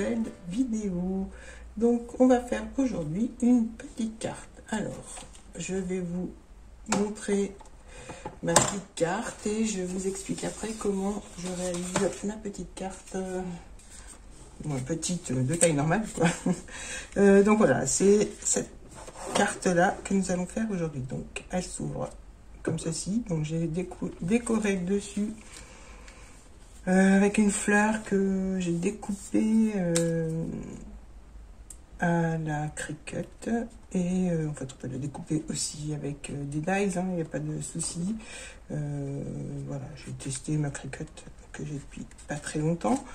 nouvelle vidéo. Donc on va faire aujourd'hui une petite carte. Alors je vais vous montrer ma petite carte et je vous explique après comment je réalise ma petite carte, petite de taille normale quoi. Donc voilà, c'est cette carte là que nous allons faire aujourd'hui. Donc elle s'ouvre comme ceci. Donc j'ai décoré le dessus avec une fleur que j'ai découpée à la Cricut, et en fait on peut la découper aussi avec des dies, il n'y a pas de souci. Voilà, j'ai testé ma Cricut que j'ai depuis pas très longtemps.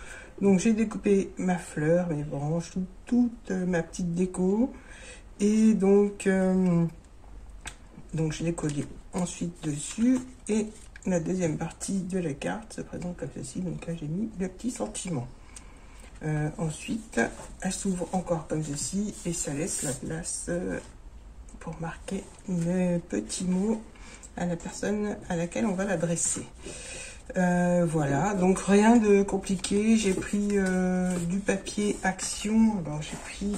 Donc j'ai découpé ma fleur, mes branches, toute ma petite déco, et donc je l'ai collé ensuite dessus, et la deuxième partie de la carte se présente comme ceci. Donc là j'ai mis le petit sentiment. Ensuite elle s'ouvre encore comme ceci et ça laisse la place pour marquer le petit mot à la personne à laquelle on va l'adresser. Voilà, donc rien de compliqué. J'ai pris du papier Action. Alors j'ai pris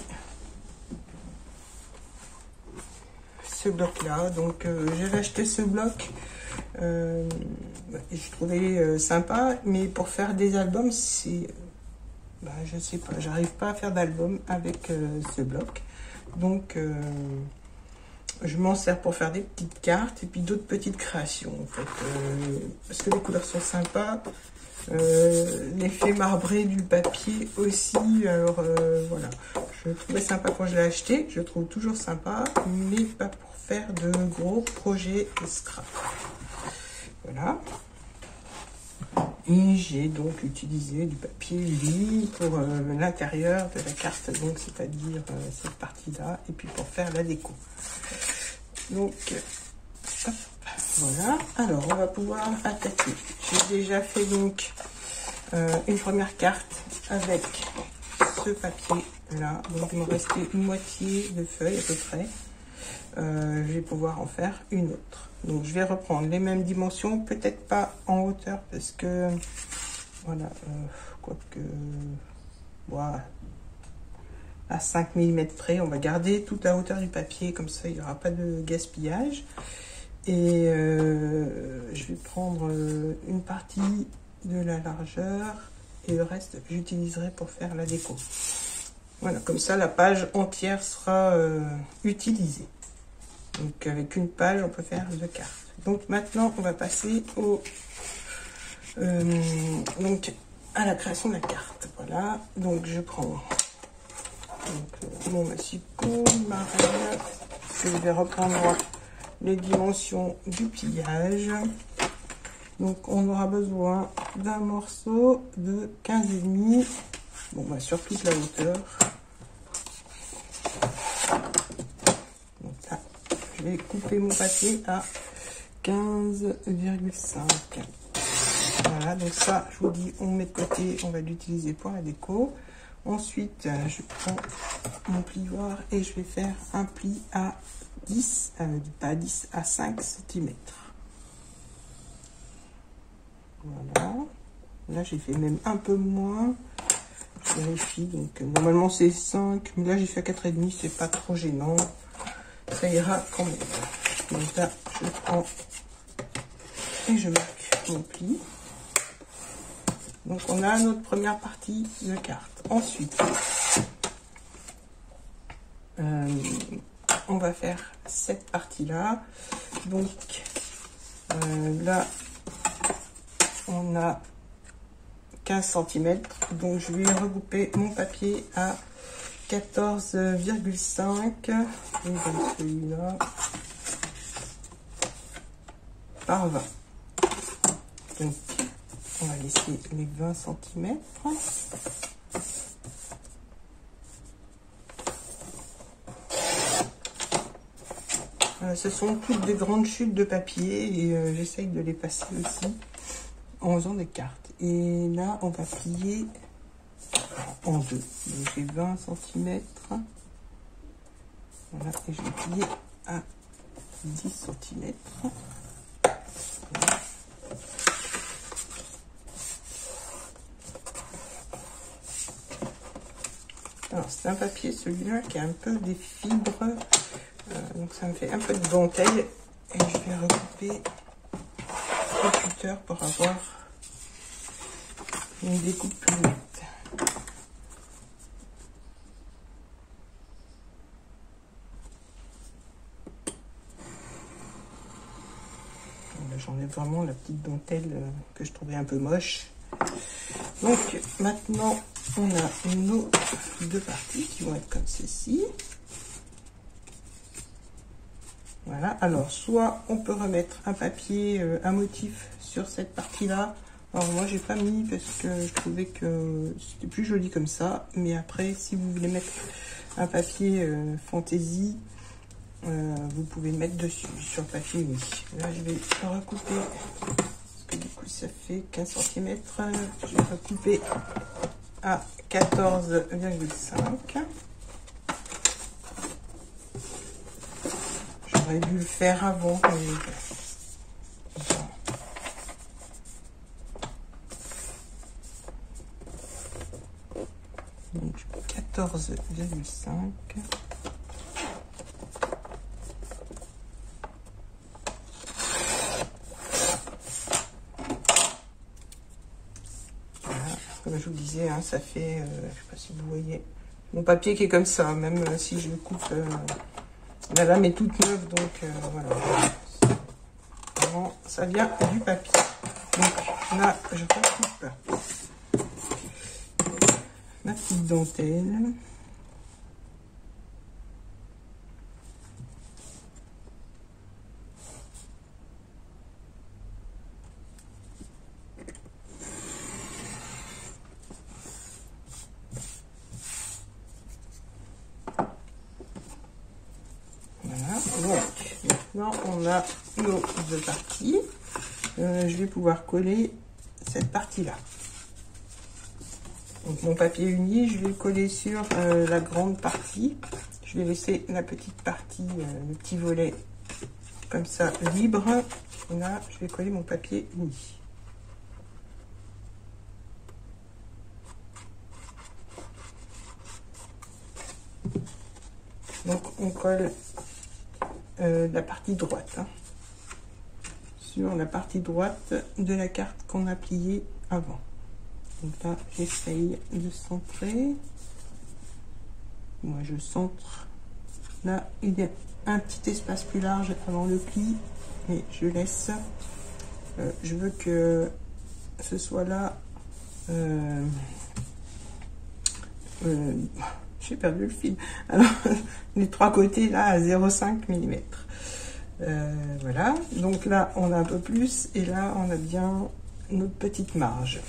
ce bloc là, donc j'avais acheté ce bloc, je trouvais sympa, mais pour faire des albums c'est je sais pas, j'arrive pas à faire d'album avec ce bloc, donc je m'en sers pour faire des petites cartes et puis d'autres petites créations en fait, parce que les couleurs sont sympas, l'effet marbré du papier aussi. Alors voilà, je trouvais sympa quand je l'ai acheté, je trouve toujours sympa, mais pas pour faire de gros projets scrap. Voilà. Et j'ai donc utilisé du papier uli pour l'intérieur de la carte, donc c'est-à-dire cette partie-là, et puis pour faire la déco. Donc, hop, voilà. Alors, on va pouvoir attaquer. J'ai déjà fait donc une première carte avec ce papier-là. Donc, il me restait une moitié de feuille à peu près. Je vais pouvoir en faire une autre. Donc je vais reprendre les mêmes dimensions, peut-être pas en hauteur parce que voilà, quoique voilà, à 5 mm près, on va garder toute la hauteur du papier, comme ça il n'y aura pas de gaspillage. Et je vais prendre une partie de la largeur et le reste j'utiliserai pour faire la déco. Voilà, comme ça la page entière sera utilisée. Donc avec une page, on peut faire 2 cartes. Donc maintenant, on va passer au à la création de la carte. Voilà. Donc je prends mon massicot, ma règle. Je vais reprendre les dimensions du pliage. Donc on aura besoin d'un morceau de 15,5. Bon, sur toute la hauteur. Je vais couper mon papier à 15,5. Voilà, donc ça, je vous dis, on met de côté, on va l'utiliser pour la déco. Ensuite, je prends mon plioir et je vais faire un pli à 10, pas 10, à 5 cm. Voilà. Là, j'ai fait même un peu moins. Je vérifie, donc normalement c'est 5, mais là j'ai fait à 4,5, c'est pas trop gênant. Ça ira quand même. Donc là, je prends et je marque mon pli. Donc on a notre première partie de carte. Ensuite, on va faire cette partie-là. Donc là, on a 15 cm. Donc je vais regrouper mon papier à 14,5 et donc celui-là par 20. Donc on va laisser les 20 cm. Ce sont toutes des grandes chutes de papier et j'essaye de les passer aussi en faisant des cartes. Et là on va plier en deux. Donc j'ai 20 cm. Voilà, et je vais plier à 10 cm. Voilà. Alors c'est un papier celui-là qui a un peu des fibres, donc ça me fait un peu de dentelle et je vais recouper au cutter pour avoir une découpe plus nette. J'enlève vraiment la petite dentelle que je trouvais un peu moche. Donc maintenant on a nos deux parties qui vont être comme ceci. Voilà, alors soit on peut remettre un papier, un motif sur cette partie-là. Alors moi j'ai pas mis parce que je trouvais que c'était plus joli comme ça. Mais après si vous voulez mettre un papier fantaisie, vous pouvez le mettre dessus sur le papier uni. Là je vais recouper parce que du coup ça fait 15 cm. Je vais recouper à 14,5. J'aurais dû le faire avant. Donc 14,5. Comme je vous disais, hein, ça fait, je sais pas si vous voyez, mon papier qui est comme ça, même si je le coupe, la lame est toute neuve, donc voilà. Vraiment, ça vient du papier. Donc là, je recoupe ma petite dentelle. Maintenant, on a nos deux parties. Je vais pouvoir coller cette partie-là. Donc, mon papier uni, je vais le coller sur la grande partie. Je vais laisser la petite partie, le petit volet, comme ça, libre. Et là, je vais coller mon papier uni. Donc, on colle la partie droite, hein, sur la partie droite de la carte qu'on a pliée avant. Donc là, j'essaye de centrer. Moi, je centre. Là, il y a un petit espace plus large avant le pli, mais je laisse. Je veux que ce soit là. J'ai perdu le fil. Alors, les trois côtés là à 0,5 mm. Voilà. Donc là, on a un peu plus et là, on a bien notre petite marge.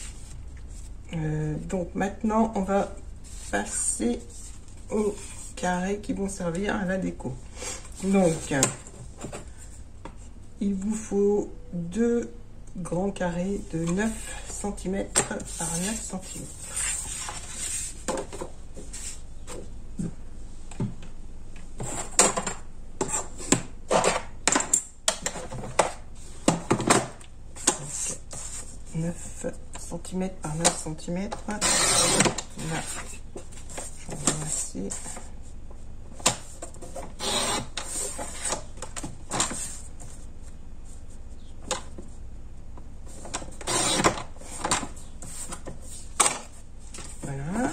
Donc maintenant, on va passer aux carrés qui vont servir à la déco. Donc, il vous faut deux grands carrés de 9 cm par 9 cm. cm par 9 cm. Là, j'en ai assez. Voilà.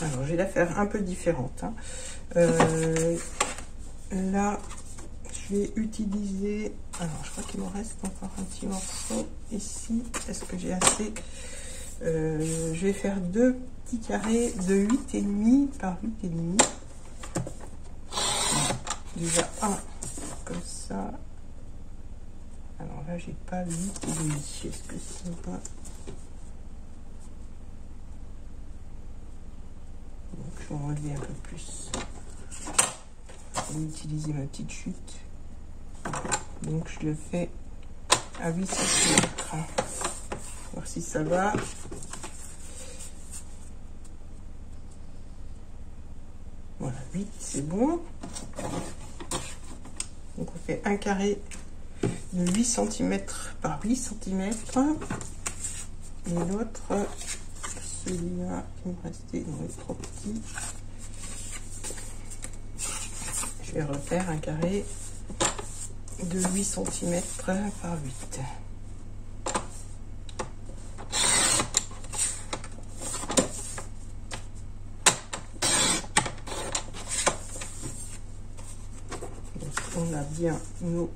Alors, je vais la faire un peu différente. Hein. Là, je vais utiliser... Alors, je crois qu'il me reste encore un petit morceau ici. Est-ce que j'ai assez? Je vais faire deux petits carrés de 8,5 par 8,5. Déjà un comme ça. Alors là, j'ai pas 8,5. Est-ce que ça va? Donc, je vais en enlever un peu plus. Je vais utiliser ma petite chute. Donc, je le fais à 8 cm. Voir si ça va. Voilà, 8, c'est bon. Donc, on fait un carré de 8 cm par 8 cm. Et l'autre, celui-là qui me restait, non, il est trop petit. je vais refaire un carré de 8 cm par 8. Donc, on a bien nos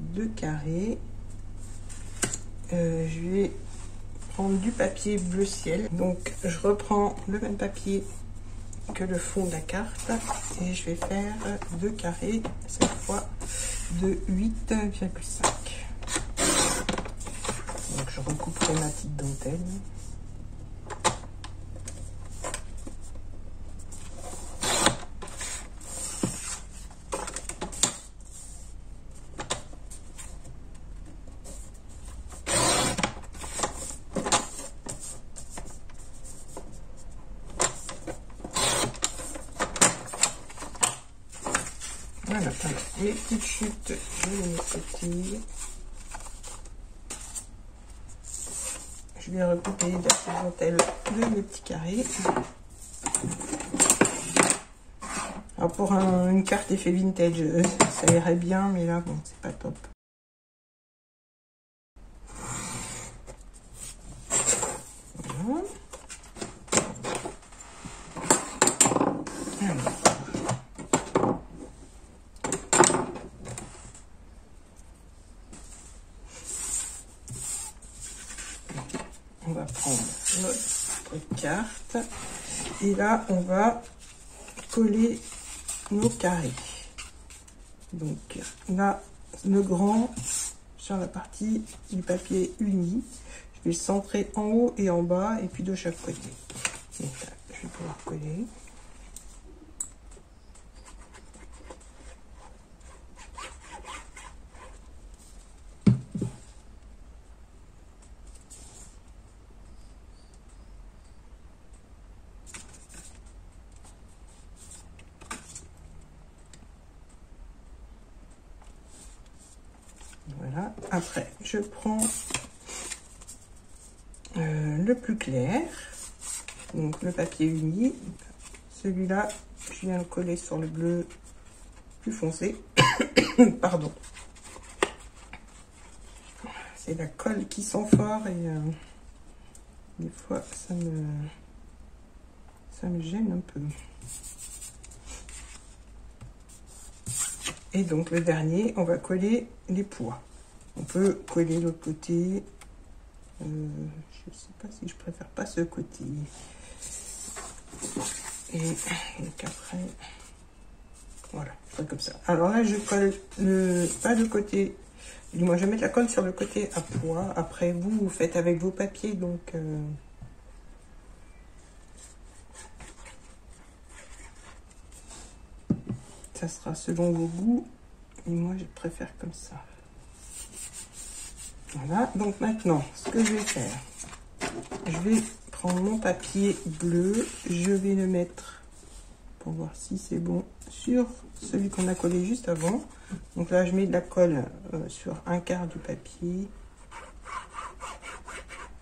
2 carrés. Je vais prendre du papier bleu ciel. Donc je reprends le même papier que le fond de la carte et je vais faire 2 carrés, cette fois de 8,5. Donc je recouperai ma petite dentelle. Voilà, mes petites chutes, je les mets de côté. Je vais recouper la petite dentelle de mes petits carrés. Alors pour une carte effet vintage, ça irait bien, mais là, bon, c'est pas top. Voilà. Alors. On va prendre notre carte et là on va coller nos carrés. Donc là le grand sur la partie du papier uni, je vais le centrer en haut et en bas et puis de chaque côté. Donc là, je vais pouvoir coller. Voilà, après je prends le plus clair, donc le papier uni, celui-là je viens le coller sur le bleu plus foncé, pardon, c'est la colle qui sent fort et des fois ça me gêne un peu. Et donc le dernier, on va coller les poids. On peut coller l'autre côté. Je ne sais pas si je préfère pas ce côté. Et donc après, voilà, comme ça. Alors là, je colle pas le côté. Du moins, je vais mettre la colle sur le côté à poids. Après, vous faites avec vos papiers, donc. Ça sera selon vos goûts et moi je préfère comme ça. Voilà, donc maintenant ce que je vais faire, je vais prendre mon papier bleu, je vais le mettre pour voir si c'est bon sur celui qu'on a collé juste avant. Donc là je mets de la colle sur un quart du papier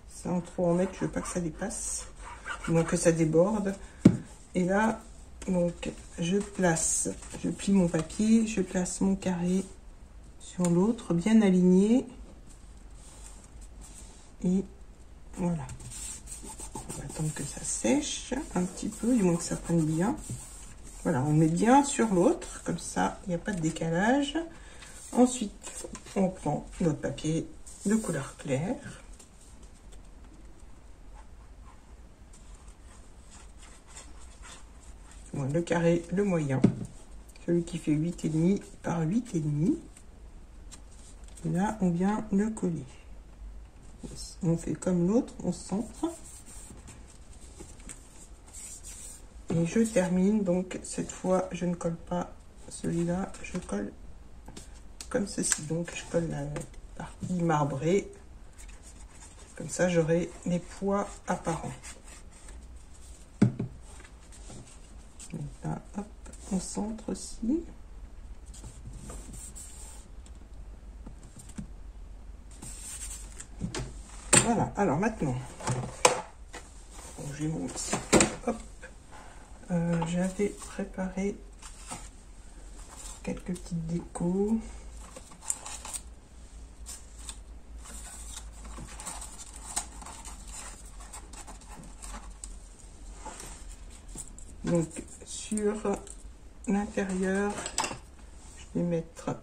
sans trop en mettre, je veux pas que ça dépasse, donc que ça déborde. Et là donc je plie mon papier, je place mon carré sur l'autre, bien aligné. Et voilà. On va attendre que ça sèche un petit peu, du moins que ça prenne bien. Voilà, on met bien sur l'autre, comme ça, il n'y a pas de décalage. Ensuite, on prend notre papier de couleur claire. Le carré, le moyen, celui qui fait 8,5 par 8,5. Et là, on vient le coller. On fait comme l'autre, on centre. Et je termine, donc cette fois, je ne colle pas celui-là, je colle comme ceci. Donc, je colle la partie marbrée. Comme ça, j'aurai les poids apparents. Donc là, hop, on centre aussi. Voilà, alors maintenant, j'ai mon petit, hop, j'avais préparé quelques petites décos. Donc sur l'intérieur, je vais mettre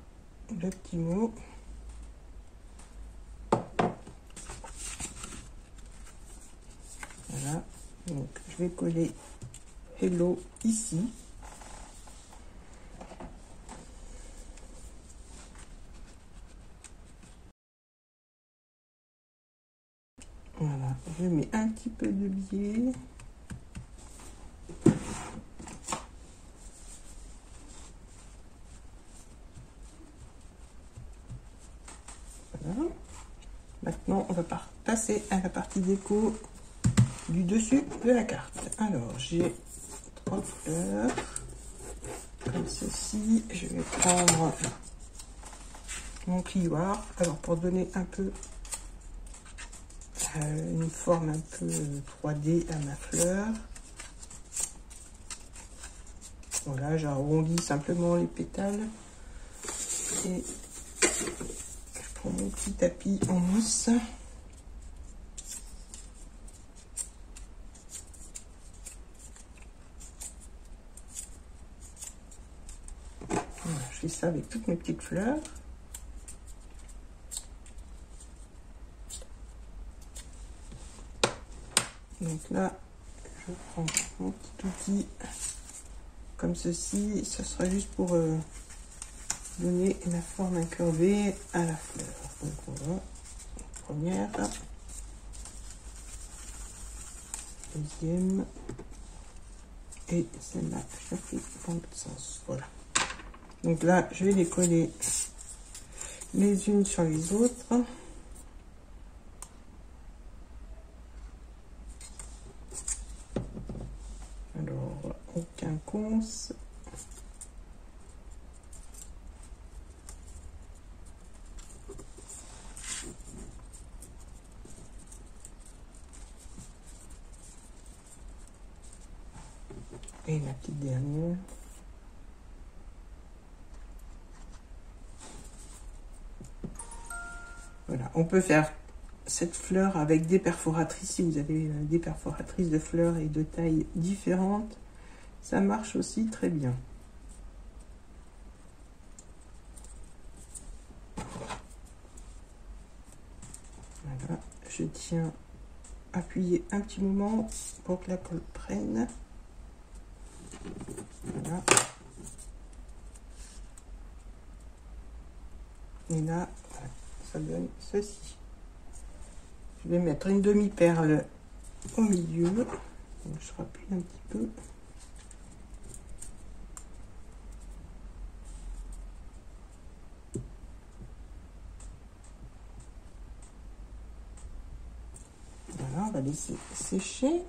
le petit mot. Voilà, donc je vais coller Hello ici. Voilà, je mets un petit peu de biais. Voilà. Maintenant, on va passer à la partie déco du dessus de la carte. Alors, j'ai 3 fleurs comme ceci. Je vais prendre mon plioir. Alors, pour donner un peu une forme un peu 3D à ma fleur. Voilà, j'arrondis simplement les pétales. Et je prends mon petit tapis en mousse. Voilà, je fais ça avec toutes mes petites fleurs. Donc là, je prends mon petit outil comme ceci. Ce sera juste pour donner la forme incurvée à la fleur. Donc voilà, première, deuxième, et celle-là, je la fais dans l'autre sens. Voilà. Donc là, je vais les coller les unes sur les autres. Alors, au quinconce. Et la petite dernière. Voilà, on peut faire cette fleur avec des perforatrices. Si vous avez des perforatrices de fleurs et de tailles différentes, ça marche aussi très bien. Voilà, je tiens appuyé un petit moment pour que la colle prenne. Voilà. Et là, voilà, ça donne ceci. Je vais mettre une demi-perle au milieu. Donc, je rappuie un petit peu. Voilà, on va laisser sécher.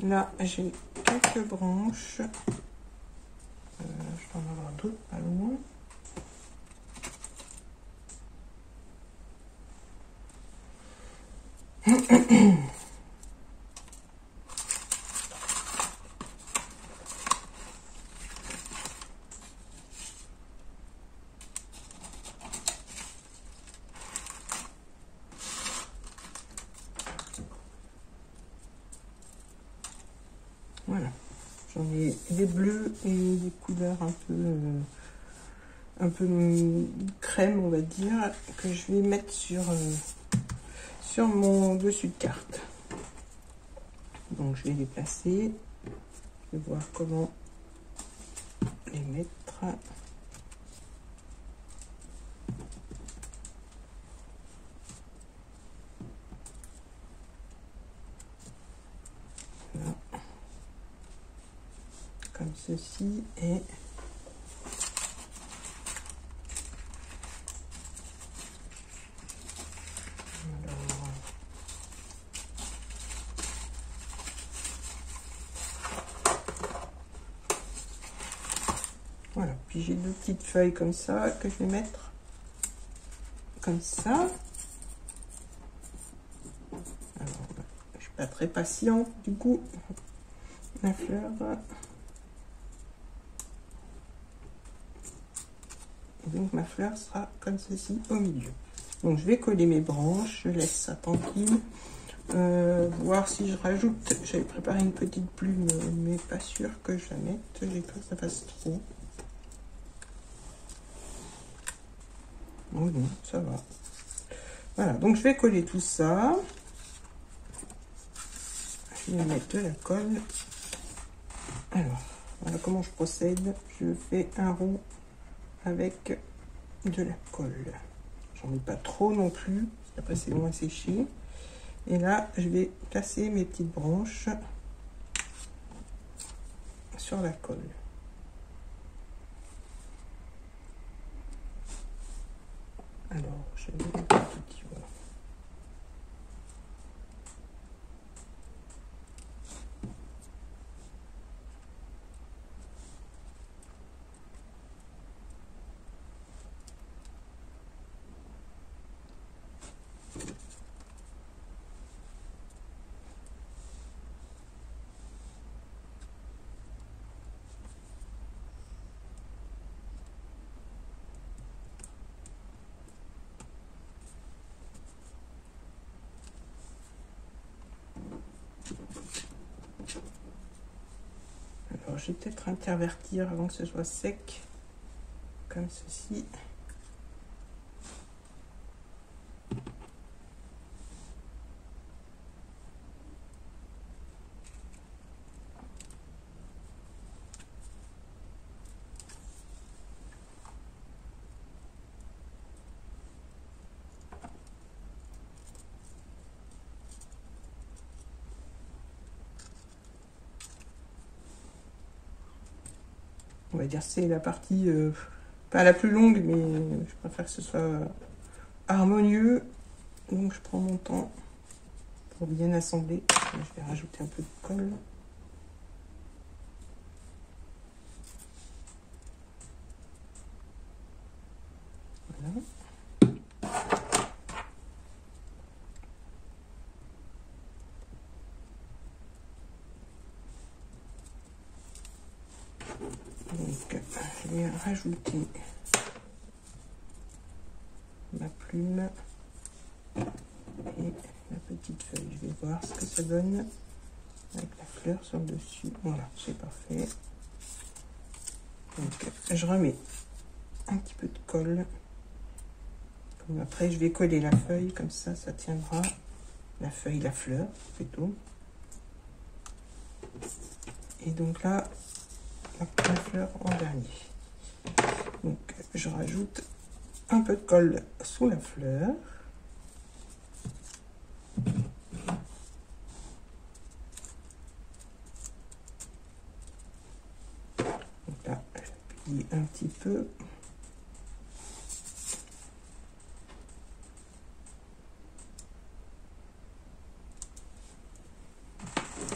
Là, j'ai quelques branches. Je peux en avoir d'autres pas loin. Voilà, j'en ai des bleus et des couleurs un peu crème, on va dire, que je vais mettre sur mon dessus de carte. Donc je vais les placer, je vais voir comment les mettre. Voilà. Comme ceci, et voilà, puis j'ai deux petites feuilles comme ça que je vais mettre comme ça. Alors, je suis pas très patiente du coup. La fleur, Et donc ma fleur sera comme ceci au milieu. Donc je vais coller mes branches, je laisse ça tranquille. Voir si je rajoute, j'avais préparé une petite plume, mais pas sûr que je la mette, j'ai peur que ça fasse trop. Oh non, ça va. Voilà, donc je vais coller tout ça. Je vais mettre de la colle. Alors, voilà comment je procède. Je fais un rond avec de la colle. J'en mets pas trop non plus, après c'est moins séché. Et là, je vais placer mes petites branches sur la colle. Alors, je vais mettre un petit voilà. Alors, je vais peut-être intervertir avant que ce soit sec, comme ceci. On va dire c'est la partie pas la plus longue, mais je préfère que ce soit harmonieux. Donc je prends mon temps pour bien assembler. Je vais rajouter un peu de colle. Voilà. Donc je vais rajouter ma plume et la petite feuille. Je vais voir ce que ça donne avec la fleur sur le dessus. Voilà, c'est parfait. Donc je remets un petit peu de colle. Après je vais coller la feuille, comme ça ça tiendra. La feuille, la fleur plutôt. Et donc là, la fleur en dernier. Donc je rajoute un peu de colle sous la fleur. Donc là, j'appuie un petit peu.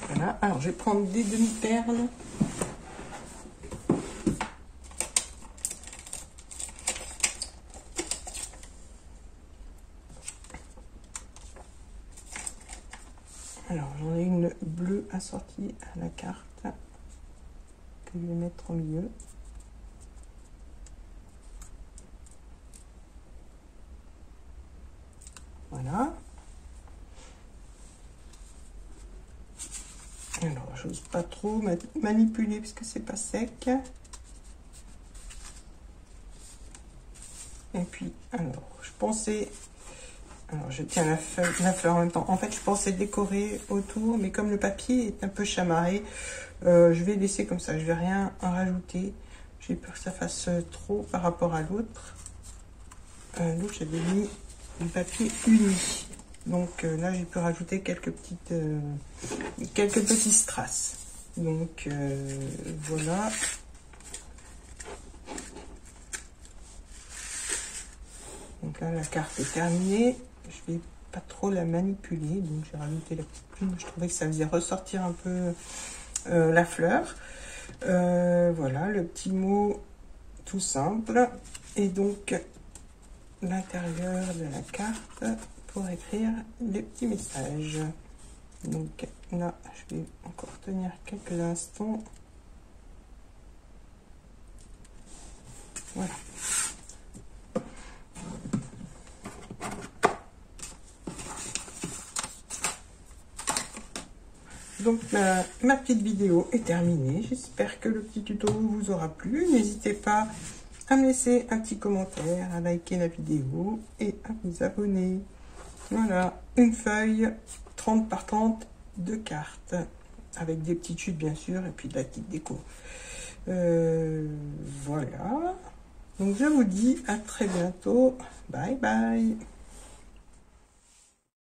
Voilà, alors je vais prendre des demi-perles. Alors j'en ai une bleue assortie à la carte que je vais mettre au milieu. Voilà. Alors j'ose pas trop manipuler puisque c'est pas sec. Et puis alors je pensais, alors je tiens la fleur en même temps. En fait je pensais décorer autour, mais comme le papier est un peu chamarré, je vais laisser comme ça. Je vais rien en rajouter. J'ai peur que ça fasse trop par rapport à l'autre. L'autre j'avais mis du papier uni. Donc là j'ai pu rajouter quelques petits strass. Donc voilà. Donc là la carte est terminée. Je vais pas trop la manipuler, donc j'ai rajouté la petite plume. Je trouvais que ça faisait ressortir un peu la fleur. Voilà le petit mot tout simple. Et donc l'intérieur de la carte pour écrire des petits messages. Donc là je vais encore tenir quelques instants. Voilà, Donc ma petite vidéo est terminée. J'espère que le petit tuto vous aura plu. N'hésitez pas à me laisser un petit commentaire, à liker la vidéo et à vous abonner. Voilà, une feuille 30 par 30 de cartes, avec des petites chutes bien sûr, et puis de la petite déco. Voilà, donc je vous dis à très bientôt. Bye bye.